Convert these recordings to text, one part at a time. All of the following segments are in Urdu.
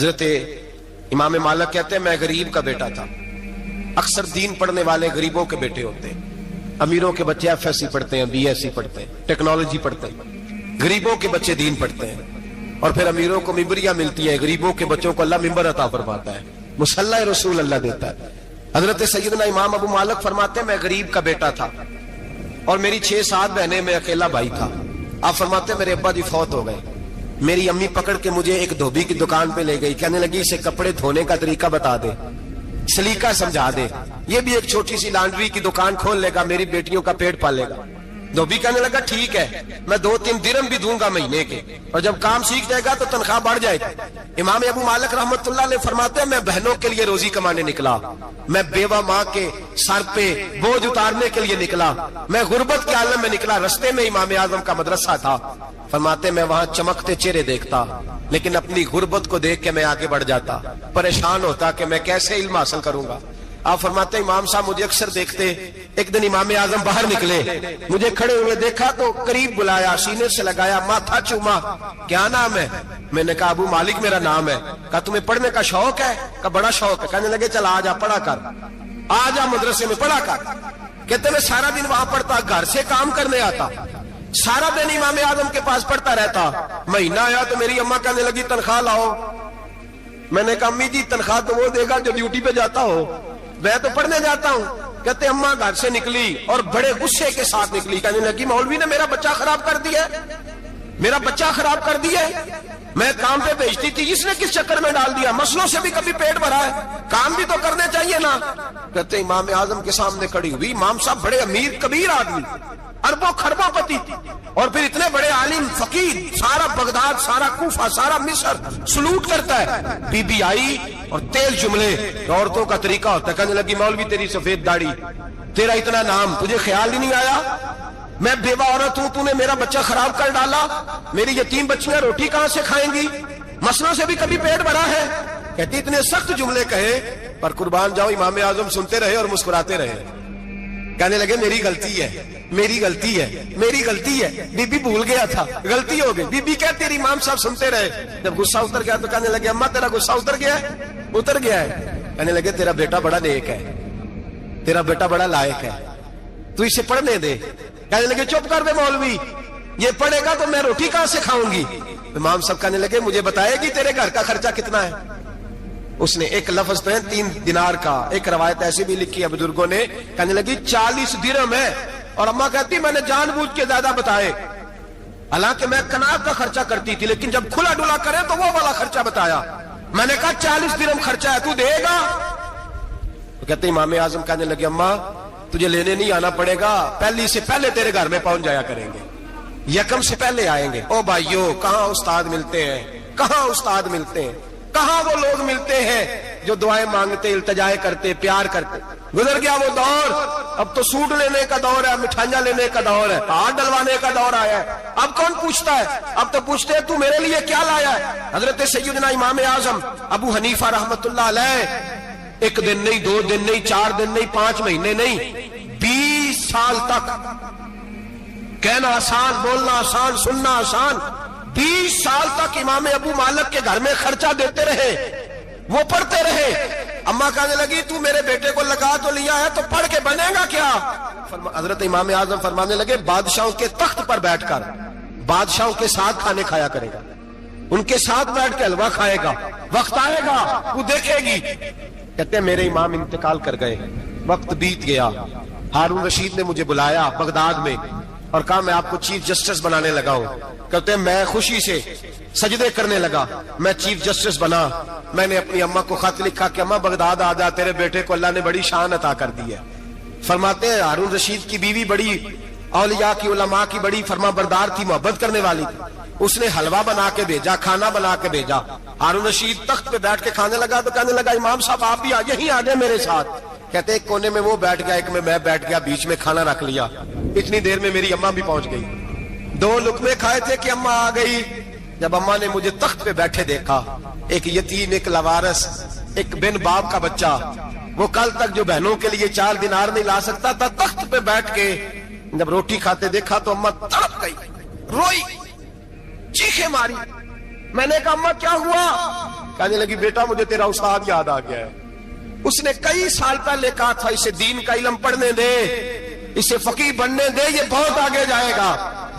حضرت امام مالک کہتے ہیں میں غریب کا بیٹا تھا. اکثر دین پڑھنے والے غریبوں کے بیٹے ہوتے ہیں. امیروں کے بچے ایف ایس سی پڑھتے ہیں, بی ایس سی پڑھتے ہیں, ٹیکنالوجی پڑھتے ہیں. غریبوں کے بچے دین پڑھتے ہیں اور پھر امیروں کو ممبریاں ملتی ہیں. غریبوں کے بچوں کو اللہ ممبر عطا فرماتا ہے, مصلی رسول اللہ دیتا ہے. حضرت سیدنا امام ابو مالک فرماتے ہیں میں غریب کا بیٹا تھا اور میری 6-7 بہنیں, میں اکیلا بھائی تھا. آپ فرماتے ہیں میرے ابا جی فوت ہو گئے. میری امی پکڑ کے مجھے ایک دھوبی کی دکان پہ لے گئی, کہنے لگی اسے کپڑے دھونے کا طریقہ بتا دے, سلیقہ سمجھا دے, یہ بھی ایک چھوٹی سی لانڈری کی دکان کھول لے گا, میری بیٹیوں کا پیٹ پالے گا. دھوبی کہنے لگا ٹھیک ہے, میں 2-3 درہم بھی دوں گا مہینے کے, اور جب کام سیکھ جائے گا تو تنخواہ بڑھ جائے گی. امام ابو مالک رحمت اللہ علیہ فرماتے ہیں میں بہنوں کے لیے روزی کمانے نکلا, میں بیوہ ماں کے سر پہ بوجھ اتارنے کے لیے نکلا, میں غربت کے عالم میں نکلا. رستے میں امام اعظم کا مدرسہ تھا. فرماتے میں وہاں چمکتے چہرے دیکھتا, لیکن اپنی غربت کو دیکھ کے میں آگے بڑھ جاتا, پریشان ہوتا کہ میں کیسے علم حاصل کروں گا. آپ فرماتے ہیں امام صاحب مجھے اکثر دیکھتے. ایک دن امام اعظم باہر نکلے, مجھے کھڑے ہوئے دیکھا تو قریب بلایا, سینے سے لگایا, ماتھا چوما. کیا نام ہے؟ میں نے کہا ابو مالک میرا نام ہے. کہا تمہیں پڑھنے کا شوق ہے؟ کہا بڑا شوق ہے. کہنے لگے چل آ جا پڑھا کر, آ جا مدرسے میں پڑھا کر. کہتے میں سارا دن وہاں پڑھتا, گھر سے کام کرنے آتا, سارا دن امام اعظم کے پاس پڑھتا رہتا. مہینہ آیا تو میری اماں کہنے لگی تنخواہ لاؤ. میں نے کہا امی جی تنخواہ تو وہ دے گا جو ڈیوٹی پہ جاتا ہو, میں تو پڑھنے جاتا ہوں. کہتے اماں گھر سے نکلی اور بڑے غصے کے ساتھ نکلی, کہنے لگی مولوی نے میرا بچہ خراب کر دیا, میرا بچہ خراب کر دیا. میں کام پہ بھیجتی تھی, اس نے کس چکر میں ڈال دیا, مسلوں سے بھی کبھی پیٹ بھرا ہے, کام بھی تو کرنے چاہیے نا. کہتے امام اعظم کے سامنے کھڑی ہوئی. امام صاحب بڑے امیر کبیر آدمی, اربوں خربوں پتی تھی, اور پھر اتنے بڑے عالم فقیر, سارا بغداد, سارا کوفہ, سارا مصر سلوٹ کرتا ہے. بی بی آئی اور تیل جملے, عورتوں کا طریقہ ہوتا ہے. کہنے لگی مولوی تیری سفید داڑھی, تیرا اتنا نام, تجھے خیال ہی نہیں آیا, میں بیوہ عورت ہوں, تو نے میرا بچہ خراب کر ڈالا, میری یتیم بچیاں روٹی کہاں سے کھائیں گی, مسلوں سے بھی کبھی پیٹ بھرا ہے. کہتی اتنے سخت جملے کہے, پر قربان جاؤ امام اعظم سنتے رہے اور مسکراتے رہے. کہنے لگے میری غلطی ہے, میری غلطی ہے, میری غلطی ہے. بی بی بھول گیا تھا, غلطی ہو گئی. بی بی کہتے رہی, امام صاحب سنتے رہے. جب غصہ اتر گیا تو کہنے لگے اماں تیرا غصہ اتر گیا ہے؟ اتر گیا ہے. کہنے لگے تیرا بیٹا بڑا نیک ہے, تیرا بیٹا بڑا لائق ہے, تو اسے پڑھنے دے. کہنے لگے چپ کر دے مولوی, یہ پڑھے گا تو میں روٹی کہاں سے کھاؤں گی. امام صاحب کہنے لگے مجھے بتائے گی تیرے گھر کا خرچہ کتنا ہے. اس نے ایک لفظ پہ 3 دینار کا, ایک روایت ایسی بھی لکھی ہے بزرگوں نے, کہنے لگی 40 درہم ہے. اور اماں کہتی میں نے جان بوجھ کے زیادہ بتائے, حالانکہ میں کناز کا خرچہ کرتی تھی, لیکن جب کھلا ڈلا کرے تو وہ والا خرچہ بتایا. میں نے کہا 40 درہم خرچہ ہے, تو دے گا؟ تو کہتے امام اعظم کہنے لگے اماں تجھے لینے نہیں آنا پڑے گا, پہلی سے پہلے تیرے گھر میں پہنچ جایا کریں گے, یکم سے پہلے آئیں گے. او بھائیو, کہاں استاد ملتے ہیں, کہاں استاد ملتے ہیں, کہاں وہ لوگ ملتے ہیں جو دعائیں مانگتے, التجائے کرتے, پیار کرتے. گزر گیا وہ دور, اب تو سوٹ لینے کا دور ہے, مٹھائیاں لینے کا دور ہے, ہاتھ ڈلوانے کا دور آیا ہے. اب کون پوچھتا ہے, اب تو پوچھتے ہیں تو میرے لیے کیا لایا ہے. حضرت سیدنا امام اعظم ابو حنیفہ رحمت اللہ علیہ 1 دن نہیں, 2 دن نہیں, 4 دن نہیں, 5 مہینے نہیں, 20 سال تک, کہنا آسان, بولنا آسان, سننا آسان, 20 سال تک امام ابو مالک کے گھر میں خرچہ دیتے رہے, وہ پڑھتے رہے. اماں کہنے لگی تو میرے بیٹے کو لگا تو لیا ہے, تو پڑھ کے بنے گا کیا. حضرت امام اعظم فرمانے لگے بادشاہوں کے تخت پر بیٹھ کر بادشاہوں کے ساتھ کھانے کھایا کرے گا, ان کے ساتھ بیٹھ کے حلوہ کھائے گا, وقت آئے گا وہ دیکھے گی. کہتے ہیں میرے امام انتقال کر گئے, وقت بیت گیا. ہارون رشید نے مجھے بلایا بغداد میں اور کہا میں آپ کو چیف جسٹس بنانے لگا ہوں. کہتے ہیں میں خوشی سے سجدے کرنے لگا, میں چیف جسٹس بنا. میں نے اپنی اماں کو خط لکھا کہ اماں بغداد آ جا, تیرے بیٹے کو اللہ نے بڑی شان عطا کر دی ہے. فرماتے ہیں ہارون رشید کی بیوی بڑی اولیاء کی, علماء کی بڑی فرما بردار تھی, محبت کرنے والی تھی. اس نے حلوہ بنا کے بھیجا, کھانا بنا کے بھیجا. ہارون رشید تخت پہ بیٹھ کے کھانے لگا تو کہنے لگا امام صاحب آپ بھی یہیں آ جائیں میرے ساتھ. کہتے ایک کونے میں وہ بیٹھ گیا, ایک میں بیٹھ گیا, بیچ میں کھانا رکھ لیا. اتنی دیر میں میری اماں بھی پہنچ گئی. 2 لقمے کھائے تھے کہ اماں آ گئی. جب اماں نے مجھے تخت پہ بیٹھے دیکھا, ایک یتیم, ایک لوارث, ایک بن باپ کا بچہ, وہ کل تک جو بہنوں کے لیے 4 دینار نہیں لا سکتا تھا, تخت پہ بیٹھ کے جب روٹی کھاتے دیکھا تو اماں تڑپ گئی, روئی, چیخیں ماری. میں نے کہا اماں کیا ہوا؟ کہنے لگی بیٹا مجھے تیرا استاد یاد آ گیا ہے، اس نے کئی سال پہلے کہا تھا اسے دین کا علم پڑھنے دے، اسے فقیہ بننے دے، یہ بہت آگے جائے گا۔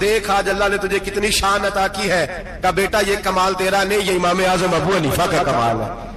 دیکھ آج اللہ نے تجھے کتنی شان عطا کی ہے، کہا بیٹا یہ کمال تیرا نہیں، یہ امام اعظم ابو حنیفہ کا کمال ہے۔